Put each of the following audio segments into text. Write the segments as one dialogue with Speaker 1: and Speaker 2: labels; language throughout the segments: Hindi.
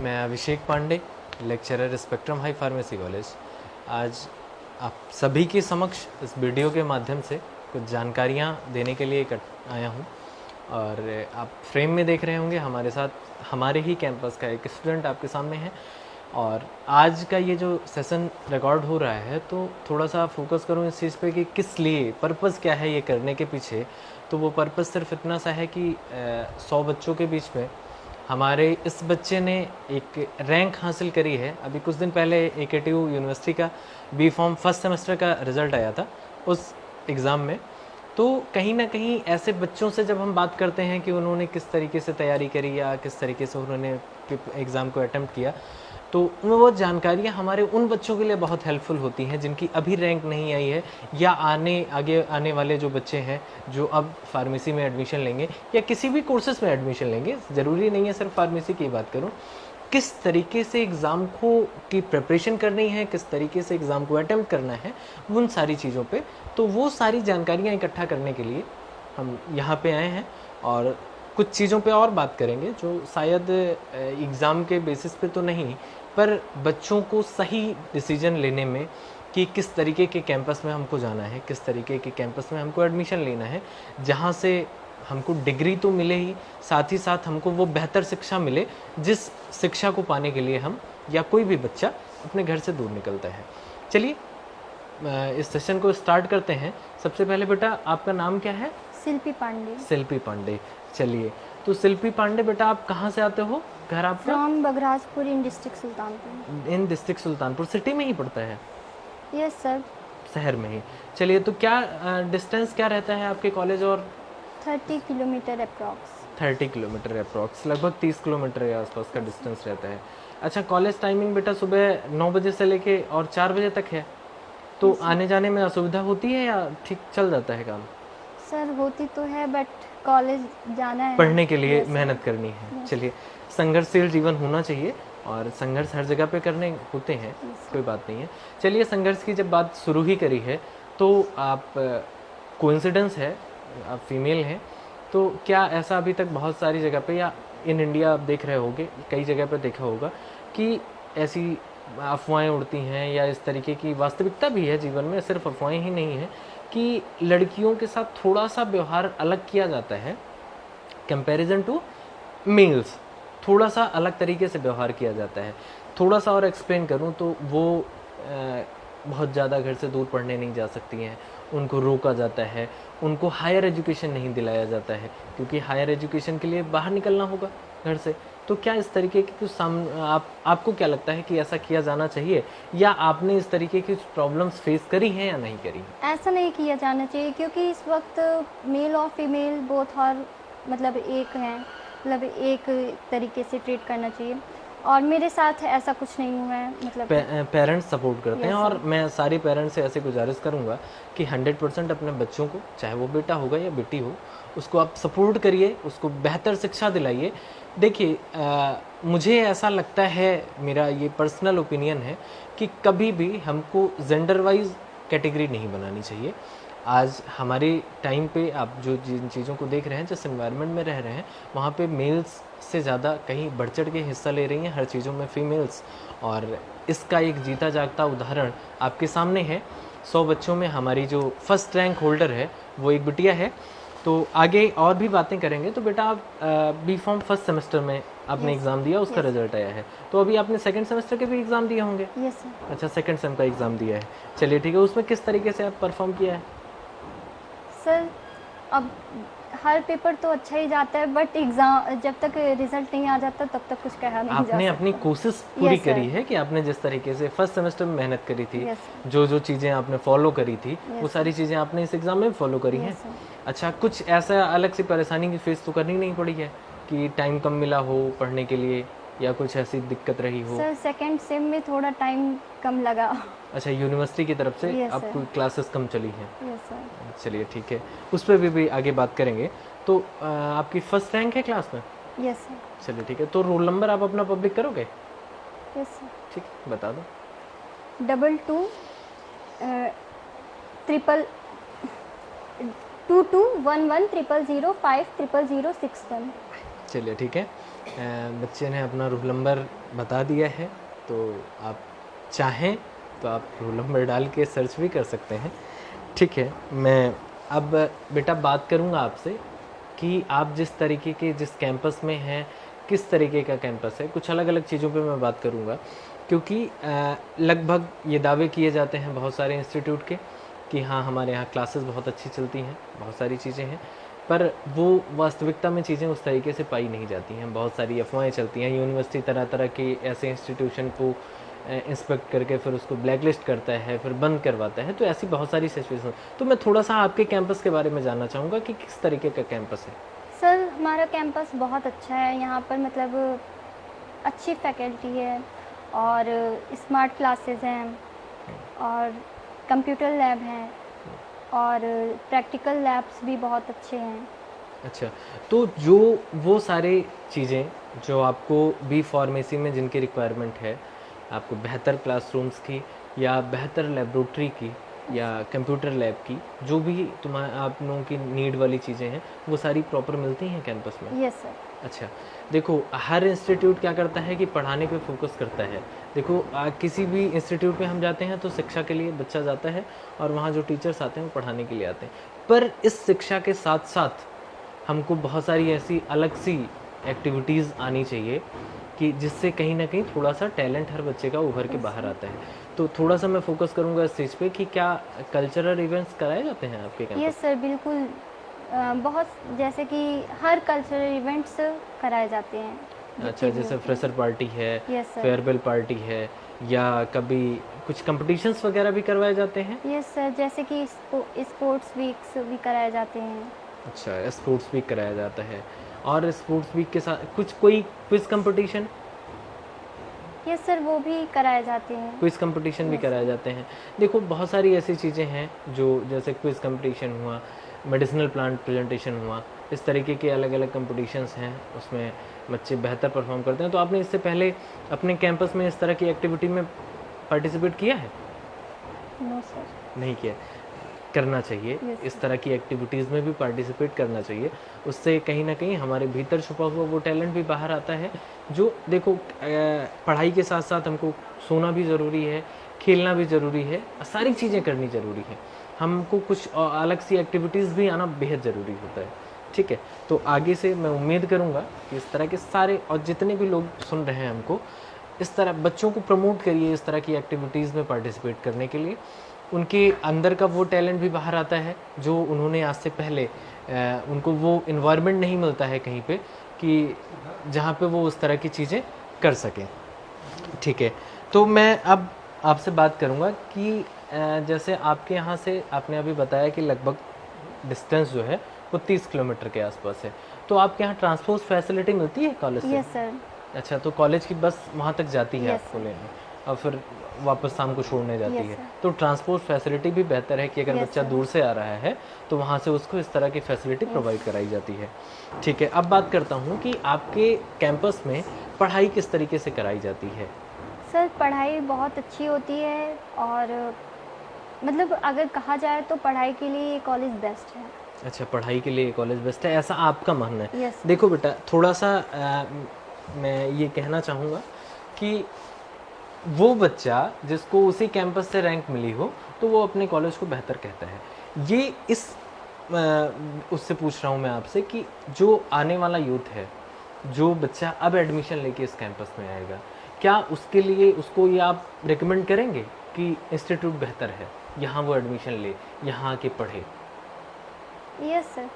Speaker 1: मैं Abhishek Pandey, lecturer spectrum high pharmacy college. आज आप सभी के समक्ष इस वीडियो के माध्यम से कुछ जानकारियाँ देने के लिए आया हूँ। और आप फ्रेम में देख रहे होंगे हमारे साथ हमारे ही कैंपस का एक स्टूडेंट आपके सामने है। और आज का ये जो सेशन रिकॉर्ड हो रहा है तो थोड़ा सा फोकस करूँ इस चीज़ पे कि किस लिए, पर्पज़ क्या है ये करने के पीछे। तो वो पर्पज़ सिर्फ इतना सा है कि 100 बच्चों के बीच में हमारे इस बच्चे ने एक रैंक हासिल करी है। अभी कुछ दिन पहले AKTU यूनिवर्सिटी का B.Pharm फर्स्ट सेमेस्टर का रिज़ल्ट आया था उस एग्ज़ाम में। तो कहीं ना कहीं ऐसे बच्चों से जब हम बात करते हैं कि उन्होंने किस तरीके से तैयारी करी या किस तरीके से उन्होंने एग्ज़ाम को अटेम्प्ट किया, तो वो जानकारियाँ हमारे उन बच्चों के लिए बहुत हेल्पफुल होती हैं जिनकी अभी रैंक नहीं आई है, या आगे आने वाले जो बच्चे हैं जो अब फार्मेसी में एडमिशन लेंगे या किसी भी कोर्सेज में एडमिशन लेंगे। ज़रूरी नहीं है सिर्फ फार्मेसी की बात करूँ, किस तरीके से एग्ज़ाम को की प्रिपरेशन करनी है, किस तरीके से एग्ज़ाम को अटेम्प्ट करना है, उन सारी चीज़ों पे। तो वो सारी जानकारियाँ इकट्ठा करने के लिए हम यहाँ पे आए हैं और कुछ चीज़ों पे और बात करेंगे जो शायद एग्ज़ाम के बेसिस पे तो नहीं, पर बच्चों को सही डिसीजन लेने में कि किस तरीके के कैंपस में हमको जाना है, किस तरीके के कैंपस में हमको एडमिशन लेना है, जहाँ से हमको डिग्री तो मिले ही, साथ ही साथ हमको वो बेहतर शिक्षा मिले जिस शिक्षा को पाने के लिए हम या कोई भी बच्चा अपने घर से दूर निकलता है। चलिए इस सेशन को स्टार्ट करते हैं। सबसे पहले बेटा आपका नाम क्या है?
Speaker 2: शिल्पी पांडे।
Speaker 1: शिल्पी पांडे। चलिए, तो शिल्पी पांडे बेटा आप कहाँ से आते हो? घर आपका?
Speaker 2: From Bagharajpur in district Sultanpur.
Speaker 1: In district Sultanpur city में ही पड़ता है?
Speaker 2: Yes sir.
Speaker 1: शहर में ही। चलिए, तो क्या डिस्टेंस क्या रहता है आपके कॉलेज और?
Speaker 2: 30 किलोमीटर अप्रॉक्स।
Speaker 1: 30 किलोमीटर अप्रॉक्स, लगभग 30 किलोमीटर के आसपास का डिस्टेंस रहता है। अच्छा, कॉलेज टाइमिंग बेटा सुबह 9 बजे से लेके और 4 बजे तक है, तो आने जाने में असुविधा होती है या ठीक चल जाता है काम?
Speaker 2: सर होती तो है, बट कॉलेज जाना है,
Speaker 1: पढ़ने के लिए मेहनत करनी है। चलिए, संघर्षशील जीवन होना चाहिए और संघर्ष हर जगह पे करने होते हैं, कोई बात नहीं है। चलिए, संघर्ष की जब बात शुरू ही करी है तो आप कोइंसिडेंस है, आप फीमेल हैं, तो क्या ऐसा अभी तक बहुत सारी जगह पे या इन इंडिया आप देख रहे होंगे, कई जगह पे देखा होगा कि ऐसी अफवाहें उड़ती हैं या इस तरीके की वास्तविकता भी है जीवन में, सिर्फ अफवाहें ही नहीं है, कि लड़कियों के साथ थोड़ा सा व्यवहार अलग किया जाता है कंपैरिजन टू मेल्स, थोड़ा सा अलग तरीके से व्यवहार किया जाता है। थोड़ा सा और एक्सप्लेन करूं तो वो बहुत ज़्यादा घर से दूर पढ़ने नहीं जा सकती हैं, उनको रोका जाता है, उनको हायर एजुकेशन नहीं दिलाया जाता है क्योंकि हायर एजुकेशन के लिए बाहर निकलना होगा घर से। तो क्या इस तरीके की कुछ आपको क्या लगता है कि ऐसा किया जाना चाहिए, या आपने इस तरीके की प्रॉब्लम्स फेस करी हैं या नहीं करी?
Speaker 2: ऐसा नहीं किया जाना चाहिए क्योंकि इस वक्त मेल और फीमेल बोथ और मतलब एक हैं, मतलब एक तरीके से ट्रीट करना चाहिए, और मेरे साथ ऐसा कुछ नहीं हुआ है। मतलब
Speaker 1: पेरेंट्स सपोर्ट करते हैं,
Speaker 2: Yes,
Speaker 1: और मैं सारे पेरेंट्स से ऐसे गुजारिश करूंगा कि 100% अपने बच्चों को, चाहे वो बेटा होगा या बेटी हो, उसको आप सपोर्ट करिए, उसको बेहतर शिक्षा दिलाइए। देखिए, मुझे ऐसा लगता है, मेरा ये पर्सनल ओपिनियन है कि कभी भी हमको जेंडर वाइज कैटेगरी नहीं बनानी चाहिए। आज हमारे टाइम पे आप जो जिन चीज़ों को देख रहे हैं, जिस एनवायरनमेंट में रह रहे हैं, वहाँ पे मेल्स से ज़्यादा कहीं बढ़ चढ़ के हिस्सा ले रही हैं हर चीज़ों में फीमेल्स, और इसका एक जीता जागता उदाहरण आपके सामने है। 100 बच्चों में हमारी जो फर्स्ट रैंक होल्डर है वो एक बिटिया है। तो आगे और भी बातें करेंगे। तो बेटा आप B.Pharm फर्स्ट सेमेस्टर में आपने एग्ज़ाम दिया, उसका रिजल्ट आया है, तो अभी आपने सेकंड सेमेस्टर के भी एग्ज़ाम दिए होंगे?
Speaker 2: Yes sir.
Speaker 1: अच्छा, सेकंड सेम का एग्ज़ाम दिया है। चलिए ठीक है, उसमें किस तरीके से आप परफॉर्म किया है?
Speaker 2: सर अब हर पेपर तो अच्छा ही जाता है, बट एग्जाम जब तक रिजल्ट नहीं आ जाता तब तक कुछ कहा नहीं जा सकता।
Speaker 1: आपने अपनी कोशिश पूरी
Speaker 2: Yes,
Speaker 1: करी
Speaker 2: sir.
Speaker 1: है कि आपने जिस तरीके से फर्स्ट सेमेस्टर में मेहनत करी थी,
Speaker 2: Yes, sir.
Speaker 1: जो जो चीज़ें आपने फॉलो करी थी, वो
Speaker 2: Yes,
Speaker 1: सारी चीज़ें आपने इस एग्ज़ाम में फॉलो करी हैं।
Speaker 2: Yes, sir.
Speaker 1: अच्छा, कुछ ऐसा अलग से परेशानी की फेस तो करनी नहीं पड़ी है कि टाइम कम मिला हो पढ़ने के लिए, या कुछ ऐसी दिक्कत रही हो?
Speaker 2: सर सेकेंड सेम में थोड़ा टाइम कम लगा।
Speaker 1: अच्छा, यूनिवर्सिटी की तरफ से
Speaker 2: Yes,
Speaker 1: आपको
Speaker 2: sir.
Speaker 1: क्लासेस कम चली हैं?
Speaker 2: Yes sir.
Speaker 1: चलिए ठीक है, उस पर भी आगे बात करेंगे। तो आपकी फर्स्ट रैंक है क्लास में?
Speaker 2: Yes sir.
Speaker 1: चलिए ठीक है, तो रोल नंबर आप अपना पब्लिक करोगे?
Speaker 2: Yes sir.
Speaker 1: ठीक, बता दो।
Speaker 2: 22 ट्रिपल 221100050006 1।
Speaker 1: चलिए ठीक है, बच्चे ने अपना रोल नंबर बता दिया है, तो आप चाहें तो आप रोल नंबर डाल के सर्च भी कर सकते हैं। ठीक है, मैं अब बेटा बात करूंगा आपसे कि आप जिस तरीके के जिस कैंपस में हैं, किस तरीके का कैंपस है। कुछ अलग अलग चीज़ों पे मैं बात करूंगा, क्योंकि लगभग ये दावे किए जाते हैं बहुत सारे इंस्टीट्यूट के कि हाँ हमारे यहाँ क्लासेस बहुत अच्छी चलती हैं, बहुत सारी चीज़ें हैं, पर वो वास्तविकता में चीज़ें उस तरीके से पाई नहीं जाती हैं। बहुत सारी अफवाहें चलती हैं। यूनिवर्सिटी तरह तरह के ऐसे इंस्टीट्यूशन को इंस्पेक्ट करके फिर उसको ब्लैकलिस्ट करता है, फिर बंद करवाता है। तो ऐसी बहुत सारी सिचुएशन। तो मैं थोड़ा सा आपके कैंपस के बारे में जानना चाहूँगा कि किस तरीके का कैंपस है।
Speaker 2: सर हमारा कैंपस बहुत अच्छा है। यहाँ पर मतलब अच्छी फैकल्टी है और स्मार्ट क्लासेस हैं और कंप्यूटर लैब हैं और प्रैक्टिकल लैब्स भी बहुत अच्छे हैं।
Speaker 1: अच्छा, तो जो वो सारी चीज़ें जो आपको बी फार्मेसी में जिनकी रिक्वायरमेंट है, आपको बेहतर क्लासरूम्स की या बेहतर लेबोरेटरी की या कंप्यूटर लैब की, जो भी आप लोगों की नीड वाली चीज़ें हैं, वो सारी प्रॉपर मिलती हैं कैंपस में?
Speaker 2: Yes sir.
Speaker 1: अच्छा, देखो हर इंस्टीट्यूट क्या करता है कि पढ़ाने पे फोकस करता है। देखो किसी भी इंस्टीट्यूट में हम जाते हैं तो शिक्षा के लिए बच्चा जाता है और वहाँ जो टीचर्स आते हैं वो पढ़ाने के लिए आते हैं। पर इस शिक्षा के साथ साथ हमको बहुत सारी ऐसी अलग सी एक्टिविटीज़ आनी चाहिए कि जिससे कहीं ना कहीं थोड़ा सा टैलेंट हर बच्चे का उभर के बाहर आता है। तो थोड़ा सा मैं फोकस करूँगा इस चीज़ पे कि क्या कल्चरल इवेंट्स कराए जाते हैं आपके कैंपस?
Speaker 2: यस सर, बिल्कुल। बहुत जैसे कि हर कल्चरल इवेंट्स कराए जाते हैं।
Speaker 1: अच्छा, जैसे फ्रेशर पार्टी है,
Speaker 2: यस सर।
Speaker 1: फेयरवेल पार्टी है, या कभी कुछ कंपटीशंस वगैरह भी करवाए जाते हैं?
Speaker 2: यस सर, जैसे कि स्पोर्ट्स वीक्स भी कराए जाते हैं।
Speaker 1: अच्छा, स्पोर्ट्स वीक कराया जाता है। और स्पोर्ट्स वीक के साथ कुछ कोई क्विज कंपटीशन?
Speaker 2: यस सर, वो भी कराए जाते हैं।
Speaker 1: क्विज कंपटीशन भी
Speaker 2: Yes,
Speaker 1: कराए जाते हैं। देखो बहुत सारी ऐसी चीज़ें हैं जो, जैसे क्विज कंपटीशन हुआ, मेडिसिनल प्लांट प्रेजेंटेशन हुआ, इस तरीके के अलग अलग कंपटीशंस हैं, उसमें बच्चे बेहतर परफॉर्म करते हैं। तो आपने इससे पहले अपने कैंपस में इस तरह की एक्टिविटी में पार्टिसिपेट किया है?
Speaker 2: No sir.
Speaker 1: नहीं किया। करना चाहिए।
Speaker 2: Yes,
Speaker 1: इस तरह की एक्टिविटीज़ में भी पार्टिसिपेट करना चाहिए। उससे कहीं न कहीं हमारे भीतर छुपा हुआ वो टैलेंट भी बाहर आता है। जो देखो पढ़ाई के साथ-साथ हमको सोना भी ज़रूरी है, खेलना भी ज़रूरी है, सारी चीज़ें करनी ज़रूरी है। हमको कुछ अलग सी एक्टिविटीज़ भी आना बेहद ज़रूरी होता है। ठीक है? तो आगे से मैं उम्मीद करूँगा कि इस तरह के सारे और जितने भी लोग सुन रहे हैं हमको, इस तरह बच्चों को प्रमोट करिए इस तरह की एक्टिविटीज़ में पार्टिसिपेट करने के लिए। उनके अंदर का वो टैलेंट भी बाहर आता है जो उन्होंने आज से पहले उनको वो इन्वायरमेंट नहीं मिलता है कहीं पे कि जहाँ पे वो उस तरह की चीज़ें कर सकें। ठीक है, तो मैं अब आपसे बात करूँगा कि जैसे आपके यहाँ से आपने अभी बताया कि लगभग डिस्टेंस जो है वो 30 किलोमीटर के आसपास है। तो आपके यहाँ ट्रांसपोर्ट फैसिलिटी मिलती है कॉलेज से?
Speaker 2: Yes sir.
Speaker 1: अच्छा, तो कॉलेज की बस वहाँ तक जाती है
Speaker 2: Yes,
Speaker 1: आपको
Speaker 2: sir.
Speaker 1: लेने और फिर वापस शाम को छोड़ने जाती
Speaker 2: Yes,
Speaker 1: है।
Speaker 2: sir.
Speaker 1: तो ट्रांसपोर्ट फैसिलिटी भी बेहतर है कि अगर
Speaker 2: Yes,
Speaker 1: बच्चा
Speaker 2: sir.
Speaker 1: दूर से आ रहा है तो वहाँ से उसको इस तरह की फैसिलिटी
Speaker 2: Yes.
Speaker 1: प्रोवाइड कराई जाती है। ठीक है, अब बात करता हूँ कि आपके कैंपस में पढ़ाई किस तरीके से कराई जाती है?
Speaker 2: सर पढ़ाई बहुत अच्छी होती है और मतलब अगर कहा जाए तो पढ़ाई के लिए ये कॉलेज बेस्ट है।
Speaker 1: अच्छा, पढ़ाई के लिए कॉलेज बेस्ट है, ऐसा आपका मानना है?
Speaker 2: Yes, sir.
Speaker 1: देखो बेटा, थोड़ा सा मैं ये कहना चाहूँगा कि वो बच्चा जिसको उसी कैंपस से रैंक मिली हो तो वो अपने कॉलेज को बेहतर कहता है। ये इस उससे पूछ रहा हूँ मैं आपसे कि जो आने वाला यूथ है, जो बच्चा अब एडमिशन लेके इस कैंपस में आएगा, क्या उसके लिए उसको ये आप रिकमेंड करेंगे कि इंस्टीट्यूट बेहतर है, यहाँ वो एडमिशन ले, यहाँ आके पढ़े?
Speaker 2: Yes sir.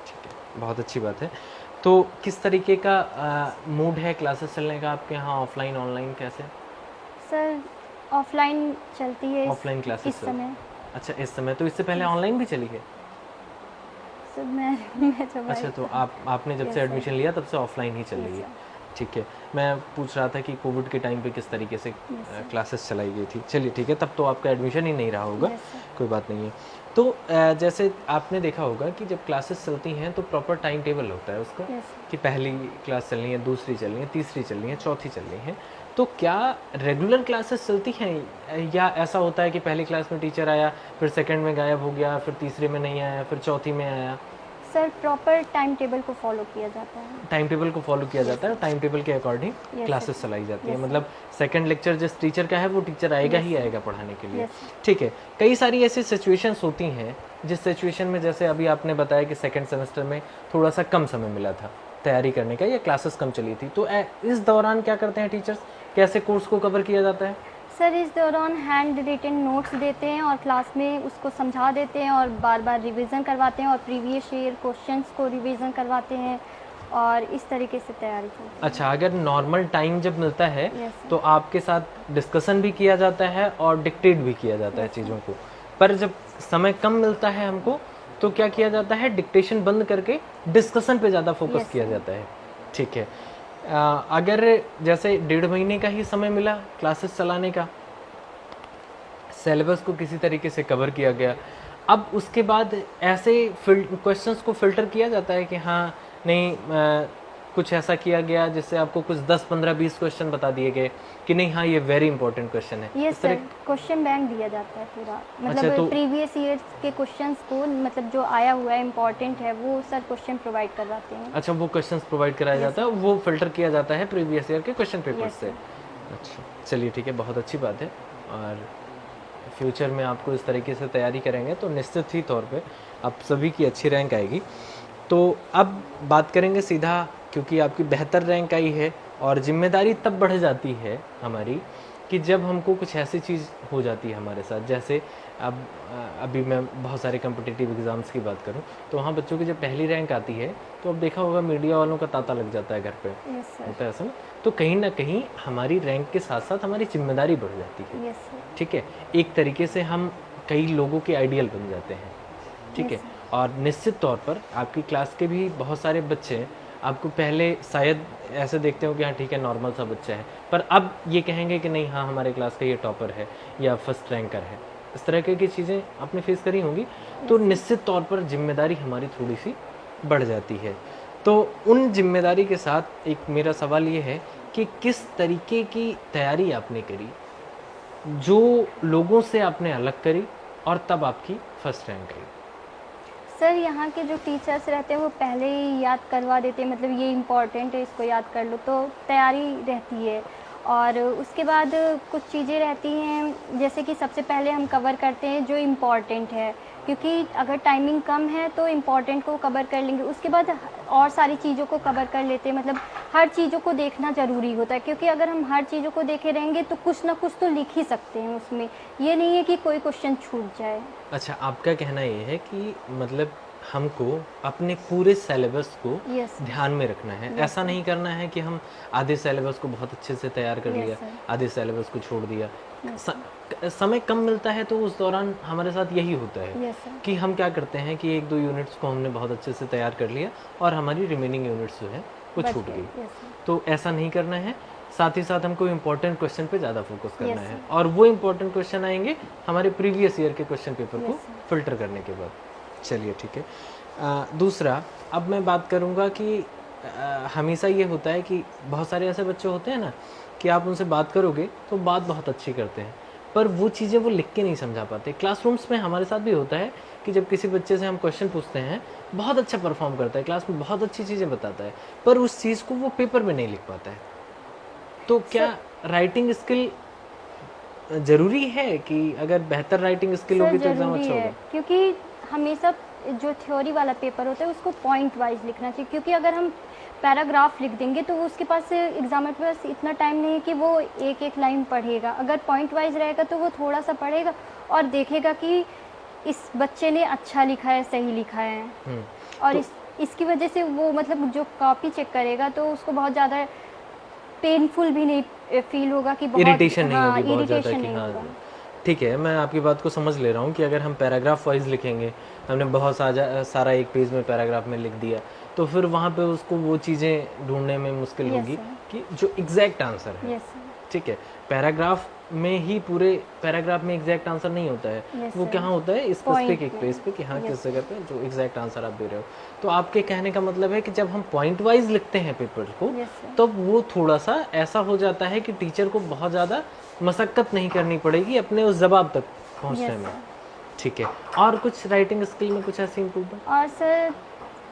Speaker 1: ठीक है, बहुत अच्छी बात है। तो किस तरीके का मूड है क्लासेस चलने का आपके यहाँ, ऑफलाइन ऑनलाइन कैसे?
Speaker 2: सर ऑफलाइन चलती है
Speaker 1: ऑफलाइन क्लासेस
Speaker 2: इस समय।
Speaker 1: अच्छा, इस समय। तो इससे पहले ऑनलाइन भी चली है?
Speaker 2: सर मैं जब
Speaker 1: अच्छा, तो आपने जब
Speaker 2: Yes,
Speaker 1: से
Speaker 2: sir.
Speaker 1: एडमिशन लिया तब से ऑफलाइन ही चल
Speaker 2: Yes,
Speaker 1: रही है?
Speaker 2: sir.
Speaker 1: ठीक है, मैं पूछ रहा था कि कोविड के टाइम पे किस तरीके से
Speaker 2: sir.
Speaker 1: क्लासेस चलाई गई थी। चलिए ठीक है, तब तो आपका एडमिशन ही नहीं रहा होगा।
Speaker 2: Yes, sir.
Speaker 1: कोई बात नहीं है। तो जैसे आपने देखा होगा कि जब क्लासेस चलती हैं तो प्रॉपर टाइम टेबल होता है उसका,
Speaker 2: Yes, sir.
Speaker 1: कि पहली क्लास चलनी है, दूसरी चलनी है, तीसरी चलनी है, चौथी चलनी है। तो क्या रेगुलर क्लासेस चलती हैं या ऐसा होता है कि पहली क्लास में टीचर आया, फिर सेकंड में गायब हो गया, फिर तीसरे में नहीं आया, फिर चौथी में आया?
Speaker 2: सर प्रॉपर टाइम टेबल को फॉलो किया जाता है।
Speaker 1: टाइम टेबल को फॉलो किया जाता है, टाइम टेबल के अकॉर्डिंग
Speaker 2: Yes,
Speaker 1: क्लासेस
Speaker 2: sir.
Speaker 1: चलाई जाती है।
Speaker 2: Yes,
Speaker 1: मतलब सेकंड लेक्चर जिस टीचर का है वो टीचर आएगा ही आएगा पढ़ाने के लिए।
Speaker 2: Yes, sir.
Speaker 1: ठीक है, कई सारी ऐसी सिचुएशंस होती हैं जिस सिचुएशन में, जैसे अभी आपने बताया कि सेकंड सेमेस्टर में थोड़ा सा कम समय मिला था तैयारी करने का या क्लासेस कम चली थी, तो इस दौरान क्या करते हैं टीचर्स, कैसे कोर्स को कवर किया जाता है?
Speaker 2: सर इस दौरान हैंड रिटन नोट्स देते हैं और क्लास में उसको समझा देते हैं और बार बार रिवीजन करवाते हैं और प्रीवियस ईयर क्वेश्चंस को रिवीजन करवाते हैं और इस तरीके से तैयारी करते हैं।
Speaker 1: अच्छा, अगर नॉर्मल टाइम जब मिलता है
Speaker 2: Yes, sir.
Speaker 1: तो आपके साथ डिस्कशन भी किया जाता है और डिक्टेट भी किया जाता है चीज़ों को, पर जब समय कम मिलता है हमको तो क्या किया जाता है, डिक्टेशन बंद करके डिस्कशन पे ज़्यादा फोकस
Speaker 2: Yes,
Speaker 1: किया
Speaker 2: sir.
Speaker 1: जाता है। ठीक है, अगर जैसे 1.5 महीने का ही समय मिला क्लासेस चलाने का, सिलेबस को किसी तरीके से कवर किया गया, अब उसके बाद ऐसे क्वेश्चंस को फिल्टर किया जाता है कि हाँ नहीं, कुछ ऐसा किया गया जिससे आपको कुछ 10, 15, 20 क्वेश्चन बता दिए गए कि नहीं हाँ ये वेरी इंपॉर्टेंट क्वेश्चन है।
Speaker 2: ये
Speaker 1: इस तरह
Speaker 2: सर क्वेश्चन बैंक दिया जाता है पूरा,
Speaker 1: अच्छा,
Speaker 2: मतलब
Speaker 1: तो
Speaker 2: प्रीवियस ईयर्स के क्वेश्चंस को, मतलब जो आया हुआ है इम्पोर्टेंट है वो सर क्वेश्चन प्रोवाइड करवाते हैं।
Speaker 1: अच्छा, वो क्वेश्चंस प्रोवाइड कराया जाता है, वो फिल्टर किया जाता है प्रीवियस ईयर के क्वेश्चन पेपर
Speaker 2: Yes,
Speaker 1: से।
Speaker 2: sir.
Speaker 1: अच्छा, चलिए ठीक है, बहुत अच्छी बात है। और फ्यूचर में आपको इस तरीके से तैयारी करेंगे तो निश्चित ही तौर पे आप सभी की अच्छी रैंक आएगी। तो अब बात करेंगे सीधा, क्योंकि आपकी बेहतर रैंक आई है और जिम्मेदारी तब बढ़ जाती है हमारी कि जब हमको कुछ ऐसी चीज़ हो जाती है हमारे साथ, जैसे अब अभी मैं बहुत सारे कम्पिटिटिव एग्ज़ाम्स की बात करूं तो वहाँ बच्चों की जब पहली रैंक आती है तो अब देखा होगा मीडिया वालों का तांता लग जाता है घर पे,
Speaker 2: यस सर,
Speaker 1: होता है ऐसा ना? तो कहीं ना कहीं हमारी रैंक के साथ साथ हमारी जिम्मेदारी बढ़ जाती है।
Speaker 2: यस सर,
Speaker 1: ठीक है, एक तरीके से हम कई लोगों के आइडियल बन जाते हैं। ठीक है,
Speaker 2: Yes,
Speaker 1: और निश्चित तौर पर आपकी क्लास के भी बहुत सारे बच्चे आपको पहले शायद ऐसे देखते हो कि हाँ ठीक है नॉर्मल सा बच्चा है, पर अब ये कहेंगे कि नहीं हाँ हमारे क्लास का ये टॉपर है या फर्स्ट रैंकर है। इस तरह की चीज़ें आपने फेस करी होंगी, तो निश्चित तौर पर जिम्मेदारी हमारी थोड़ी सी बढ़ जाती है। तो उन जिम्मेदारी के साथ एक मेरा सवाल ये है कि किस तरीके की तैयारी आपने करी जो लोगों से आपने अलग करी और तब आपकी फर्स्ट रैंक आई?
Speaker 2: सर यहाँ के जो टीचर्स रहते हैं वो पहले ही याद करवा देते हैं, मतलब ये इम्पोर्टेंट है इसको याद कर लो, तो तैयारी रहती है। और उसके बाद कुछ चीज़ें रहती हैं जैसे कि सबसे पहले हम कवर करते हैं जो इम्पोर्टेंट है, क्योंकि अगर टाइमिंग कम है तो इम्पोर्टेंट को कवर कर लेंगे, उसके बाद और सारी चीज़ों को कवर कर लेते हैं। मतलब हर चीज़ों को देखना ज़रूरी होता है, क्योंकि अगर हम हर चीज़ों को देखे रहेंगे तो कुछ ना कुछ तो लिख ही सकते हैं उसमें, ये नहीं है कि कोई क्वेश्चन छूट जाए।
Speaker 1: अच्छा, आपका कहना ये है कि मतलब हमको अपने पूरे सिलेबस को
Speaker 2: यस
Speaker 1: ध्यान में रखना है, ऐसा नहीं करना है कि हम आधे सिलेबस को बहुत अच्छे से तैयार कर
Speaker 2: Yes,
Speaker 1: लिया,
Speaker 2: sir.
Speaker 1: आधे सिलेबस को छोड़ दिया।
Speaker 2: Yes,
Speaker 1: समय कम मिलता है तो उस दौरान हमारे साथ यही होता है
Speaker 2: यस सर,
Speaker 1: कि हम क्या करते हैं कि 1-2 यूनिट्स को हमने बहुत अच्छे से तैयार कर लिया और हमारी रिमेनिंग यूनिट्स जो है वो
Speaker 2: बच
Speaker 1: छूट
Speaker 2: गए,
Speaker 1: गई।
Speaker 2: यस सर,
Speaker 1: तो ऐसा नहीं करना है, साथ ही साथ हमको इम्पोर्टेंट क्वेश्चन पे ज़्यादा फोकस करना
Speaker 2: Yes,
Speaker 1: है, और वो इम्पोर्टेंट क्वेश्चन आएंगे हमारे प्रीवियस ईयर के क्वेश्चन पेपर को
Speaker 2: Yes, sir.
Speaker 1: फिल्टर करने के बाद। चलिए ठीक है। दूसरा, अब मैं बात करूँगा कि हमेशा ये होता है कि बहुत सारे ऐसे बच्चे होते हैं ना कि आप उनसे बात करोगे तो बात बहुत अच्छी करते हैं, पर वो चीज़ें वो लिख के नहीं समझा पाते। क्लासरूम्स में हमारे साथ भी होता है कि जब किसी बच्चे से हम क्वेश्चन पूछते हैं, बहुत अच्छा परफॉर्म करता है, क्लास में बहुत अच्छी चीज़ें बताता है, पर उस चीज़ को वो पेपर में नहीं लिख पाता है। तो क्या राइटिंग स्किल ज़रूरी है कि अगर बेहतर राइटिंग स्किल
Speaker 2: सर
Speaker 1: होगी तो एग्ज़ाम
Speaker 2: ज़रूरी
Speaker 1: अच्छा
Speaker 2: है,
Speaker 1: होगा?
Speaker 2: क्योंकि हमेशा जो थ्योरी वाला पेपर होता है उसको पॉइंट वाइज लिखना चाहिए, क्योंकि अगर हम पैराग्राफ लिख देंगे तो उसके पास एग्जामिनर के पास इतना टाइम नहीं है कि वो एक एक लाइन पढ़ेगा। अगर पॉइंट वाइज रहेगा तो वो थोड़ा सा पढ़ेगा और देखेगा कि इस बच्चे ने अच्छा लिखा है, सही लिखा है, और इसकी वजह से वो मतलब जो कॉपी चेक करेगा तो उसको बहुत ज़्यादा पेनफुल भी नहीं फील होगा कि बहुत
Speaker 1: इरिटेशन नहीं
Speaker 2: हाँ,
Speaker 1: होगी बहुत ज़्यादा
Speaker 2: इरिटेशन
Speaker 1: कि
Speaker 2: नहीं
Speaker 1: हाँ।
Speaker 2: होगा।
Speaker 1: ठीक है, मैं आपकी बात को समझ ले रहा हूँ कि अगर हम पैराग्राफ वाइज लिखेंगे, हमने बहुत सारा एक पेज में पैराग्राफ में लिख दिया, तो फिर वहाँ पे उसको वो चीज़ें ढूंढने में मुश्किल
Speaker 2: Yes,
Speaker 1: होगी
Speaker 2: sir.
Speaker 1: कि जो एग्जैक्ट आंसर है।
Speaker 2: यस सर,
Speaker 1: ठीक है, पैराग्राफ में ही पूरे पैराग्राफ में एग्जैक्ट आंसर नहीं होता है,
Speaker 2: Yes,
Speaker 1: वो
Speaker 2: sir.
Speaker 1: कहाँ होता है स्पेसिफिक
Speaker 2: Point
Speaker 1: एक
Speaker 2: पे।
Speaker 1: पेज पे कि हाँ
Speaker 2: Yes,
Speaker 1: किस जगह पे जो एग्जैक्ट आंसर आप दे रहे हो। तो आपके कहने का मतलब है कि जब हम पॉइंट वाइज लिखते हैं पेपर को,
Speaker 2: Yes, sir.
Speaker 1: तब वो थोड़ा सा ऐसा हो जाता है कि टीचर को बहुत ज़्यादा मशक्क़त नहीं करनी पड़ेगी अपने उस जवाब तक पहुंचने
Speaker 2: Yes,
Speaker 1: में।
Speaker 2: sir.
Speaker 1: ठीक है, और कुछ राइटिंग स्किल में कुछ ऐसी इम्प्रूवमेंट?
Speaker 2: और सर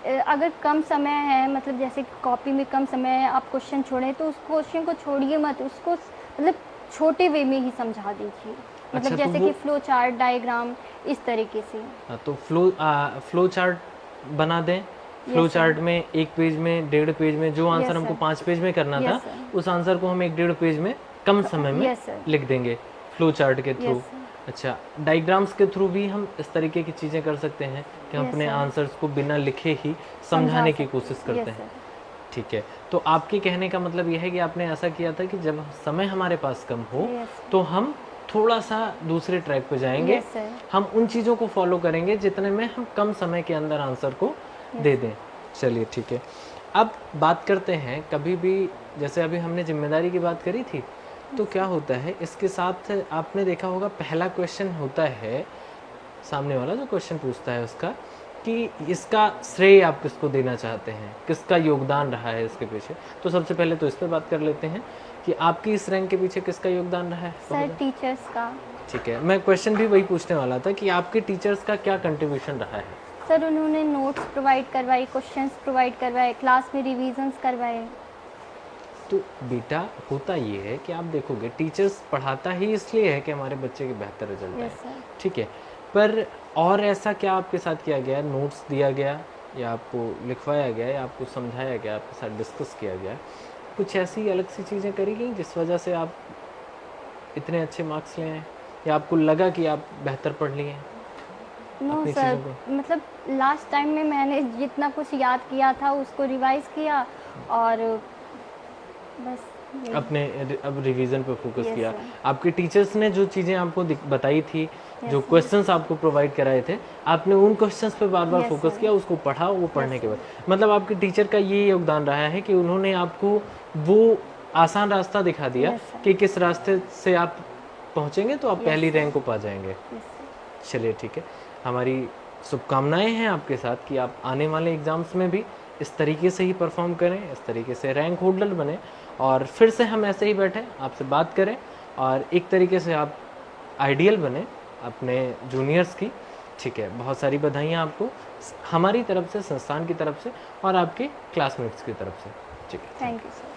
Speaker 2: अगर कम समय है, मतलब जैसे कॉपी में कम समय है, आप क्वेश्चन छोड़ें तो उस क्वेश्चन को छोड़िए मत, उसको मतलब छोटे वे में ही समझा दीजिए। मतलब
Speaker 1: अच्छा, तो
Speaker 2: जैसे
Speaker 1: वो
Speaker 2: कि फ्लो चार्ट, डायग्राम, इस तरीके से।
Speaker 1: हाँ, तो फ्लो चार्ट बना दें। Flow
Speaker 2: yes sir.
Speaker 1: चार्ट में 1 पेज में, 1.5 पेज में जो आंसर
Speaker 2: यस
Speaker 1: हमको
Speaker 2: सर।
Speaker 1: 5 पेज में करना था,
Speaker 2: यस सर।
Speaker 1: उस आंसर को हम 1.5 पेज में कम समय में
Speaker 2: यस सर।
Speaker 1: लिख देंगे फ्लो चार्ट के थ्रू।
Speaker 2: Yes sir.
Speaker 1: अच्छा, डायग्राम्स के थ्रू भी हम इस तरीके की चीज़ें कर सकते हैं कि हम
Speaker 2: यस
Speaker 1: अपने
Speaker 2: सर।
Speaker 1: आंसर्स को बिना लिखे ही
Speaker 2: समझा
Speaker 1: समझाने की
Speaker 2: सकते
Speaker 1: कोशिश
Speaker 2: हैं।
Speaker 1: करते
Speaker 2: यस
Speaker 1: हैं।
Speaker 2: सर।
Speaker 1: ठीक है, तो आपके कहने का मतलब यह है कि आपने ऐसा किया था कि जब समय हमारे पास कम हो
Speaker 2: यस
Speaker 1: तो हम थोड़ा सा दूसरे ट्रैक पे जाएंगे,
Speaker 2: यस सर।
Speaker 1: हम उन चीज़ों को फॉलो करेंगे जितने में हम कम समय के अंदर आंसर को दे दें। चलिए ठीक है, अब बात करते हैं कभी भी, जैसे अभी हमने जिम्मेदारी की बात करी थी, तो क्या होता है इसके साथ आपने देखा होगा पहला क्वेश्चन होता है, सामने वाला जो क्वेश्चन पूछता है उसका, कि इसका श्रेय आप किसको देना चाहते हैं, किसका योगदान रहा है इसके पीछे। तो सबसे पहले तो इस पर बात कर लेते हैं कि आपकी इस रैंक के पीछे किसका योगदान रहा है।
Speaker 2: सर टीचर्स का।
Speaker 1: ठीक है, मैं क्वेश्चन भी वही पूछने वाला था कि आपके टीचर्स का क्या कंट्रीब्यूशन रहा है।
Speaker 2: सर उन्होंने नोट्स प्रोवाइड करवाई, क्वेश्चंस प्रोवाइड करवाए, क्लास में रिविजन्स करवाए।
Speaker 1: तो बेटा होता ये है कि आप देखोगे टीचर्स पढ़ाता ही इसलिए है कि हमारे बच्चे के बेहतर रिजल्ट आए।
Speaker 2: Yes sir.
Speaker 1: ठीक है, पर और ऐसा क्या आपके साथ किया गया, नोट्स दिया गया या आपको लिखवाया गया या आपको समझाया गया, आपके साथ डिस्कस किया गया, कुछ ऐसी अलग सी चीज़ें करी गई जिस वजह से आप इतने अच्छे मार्क्स ले आए, या आपको लगा कि आप बेहतर पढ़ लिए हैं
Speaker 2: नो
Speaker 1: अपनी
Speaker 2: सर,
Speaker 1: चीज़ों को?
Speaker 2: मतलब लास्ट टाइम में मैंने जितना कुछ याद किया था उसको रिवाइज किया और बस यही।
Speaker 1: अपने अब रिवीजन पे फोकस
Speaker 2: Yes,
Speaker 1: किया।
Speaker 2: sir.
Speaker 1: आपके टीचर्स ने जो चीज़ें आपको बताई थी, जो
Speaker 2: sir.
Speaker 1: क्वेश्चंस आपको प्रोवाइड कराए थे, आपने उन क्वेश्चंस पे बार बार
Speaker 2: Yes,
Speaker 1: फोकस
Speaker 2: sir.
Speaker 1: किया, उसको पढ़ा, वो पढ़ने
Speaker 2: Yes,
Speaker 1: के
Speaker 2: sir.
Speaker 1: बाद मतलब आपके टीचर का ये योगदान रहा है कि उन्होंने आपको वो आसान रास्ता दिखा दिया
Speaker 2: Yes, sir.
Speaker 1: कि किस रास्ते से आप पहुँचेंगे तो आप
Speaker 2: Yes,
Speaker 1: पहली
Speaker 2: sir.
Speaker 1: रैंक को पा जाएंगे।
Speaker 2: Yes, sir.
Speaker 1: चलिए ठीक है, हमारी शुभकामनाएं हैं आपके साथ कि आप आने वाले एग्ज़ाम्स में भी इस तरीके से ही परफॉर्म करें, इस तरीके से रैंक होल्डर बने और फिर से हम ऐसे ही बैठें, आपसे बात करें और एक तरीके से आप आइडियल बने अपने जूनियर्स की। ठीक है, बहुत सारी बधाइयाँ आपको हमारी तरफ से, संस्थान की तरफ से और आपके क्लासमेट्स की तरफ से। ठीक है,
Speaker 2: थैंक यू सर।